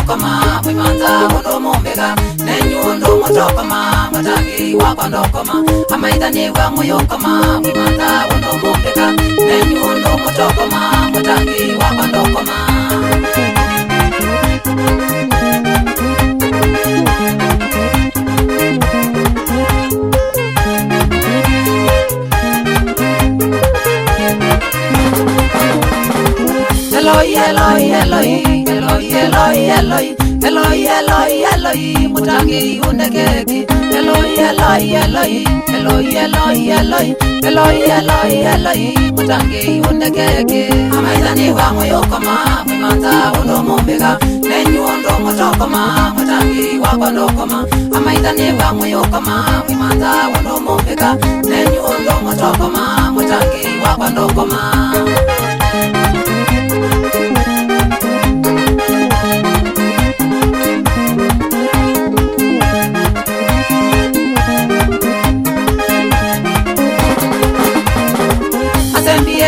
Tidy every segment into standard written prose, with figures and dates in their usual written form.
moyokoma mwimanza wono mombega nenyundo motokoma matangi wakondokoma amaidani wa moyokoma mwimanza wono mombega nenyundo motokoma matangi wakondokoma Eloi, Eloi, Eloi, Eloi, Eloi, Eloi, Eloi, Eloi, Eloi, mutangi unekeki. Eloi, Eloi, Eloi, Eloi, Eloi, Eloi, Eloi, Eloi, Eloi, mutangi unekeki. Amaidani wa moyokoma, mwimanza wono mombega, nenyundo motokoma, mutangi wakondokoma. Amaidani wa moyokoma, mwimanza wono mombega, nenyundo motokoma, mutangi wakondokoma.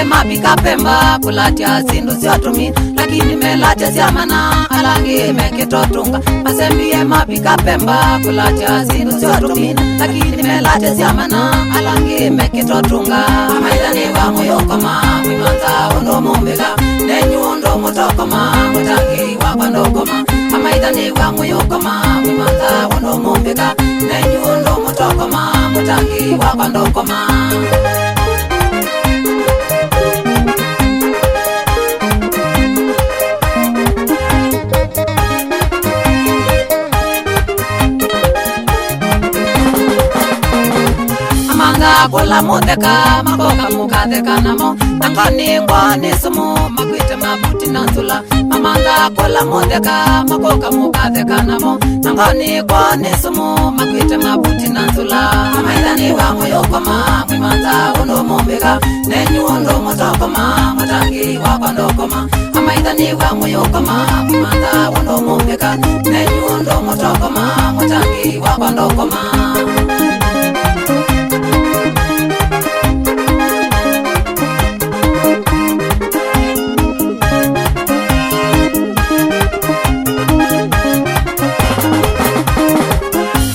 Mapika pemba kulatia sindu siotumi lakini melatia siamana alangi mekitotunga masembie mapika pemba kulatia sindu siotumi lakini melatia siamana alangi mekitotunga amaidani wa moyokoma mwimanza wono mombega nenyundo motokoma mutangi wakondokoma amaidani wa moyokoma mwimanza wono mombega nenyundo motokoma mutangi wakondokoma Kola moteka makoka mukadeka namo Nangani ngwane sumu makwite mabuti nansula Mamanga kola moteka makoka mukadeka namo Nangani ngwane sumu makwite mabuti nansula Amaidani wa moyokoma mwimanza wono mombega Nenyundo motokoma matangi wakondokoma Amaidani wa moyokoma mwimanza wono mombega Nenyundo motokoma matangi wakondokoma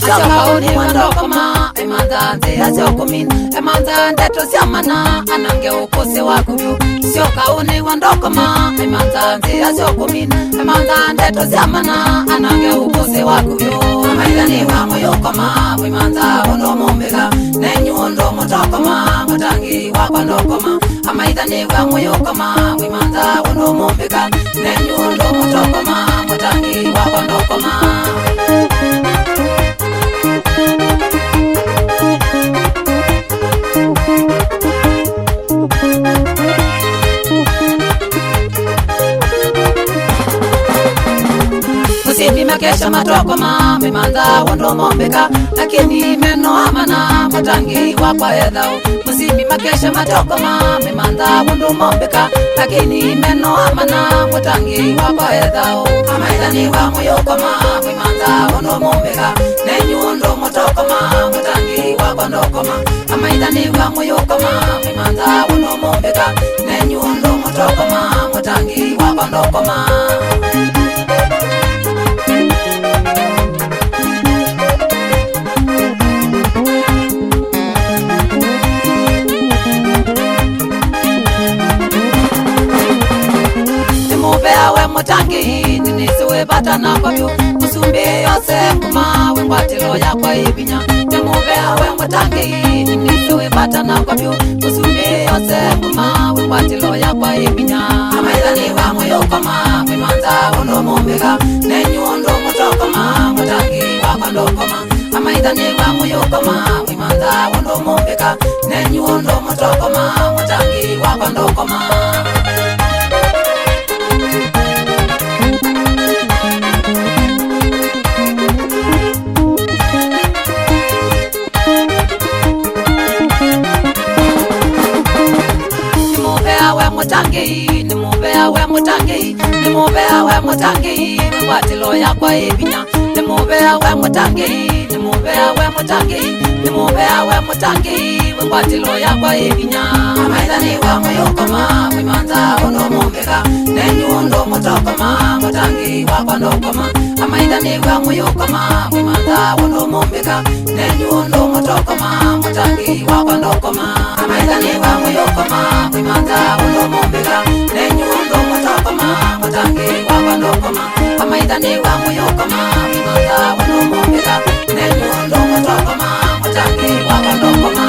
Kauni wandokoma emanza nzea siokumin emanza ndeto siamana anange ukose wakuvyu sio kauni wandokoma emanza nzea siokumin emanza ndeto siamana anange ukose wakuvyu amaidani wa moyokoma mwimanza wono mombega nenyundo motokoma mutangi wakondokoma amaidani wa moyokoma mwimanza wono mombega nenyundo motokoma mutangi wakondokoma Kesha matokoma mwimanza wono mombega lakini meno amana mutangi wakwa edhao Musimi makesha matokoma mwimanza wono mombega lakini meno amana mutangi wakwa edhao Amaidani wa moyokoma mwimanza wono mombega nenyundo motokoma mutangi wakondokoma Amaidani wa moyokoma mwimanza wono mombega nenyundo motokoma mutangi wakondokoma Mutangi ninisiwe batana kwa vyo Musumbi yose kuma wengwatilo ya kwa ibinya Nemubea we mutangi ninisiwe batana kwa vyo Musumbi yose kuma wengwatilo ya kwa ibinya Amaidani wa moyokoma mwimanza wono mombega Nenyundo motokoma mutangi wakondokoma Amaidani wa moyokoma mwimanza wono mombega Nenyundo motokoma mutangi wakondokoma Nimubea we mutangi Mwatilo ya kwa ibinya Nimubea we mutangi Nimubea we mutangi Nimubea we mutangi Mwatilo ya kwa ibinya Amaidani wa moyokoma mwimanza wono mombega Nenyundo motokoma mutangi wa wakwa ndokoma amaithani wa muyukoma wimantha undu mumbika nenyundu mutokoma mutangi wakwa ndokoma amaithani wa muyukoma wimantha undu mumbika nenyundu mutokoma mutangi wakwa ndokoma amaithani wa muyukoma wimantha undu mumbika nenyundu mutokoma mutangi wakwa ndokoma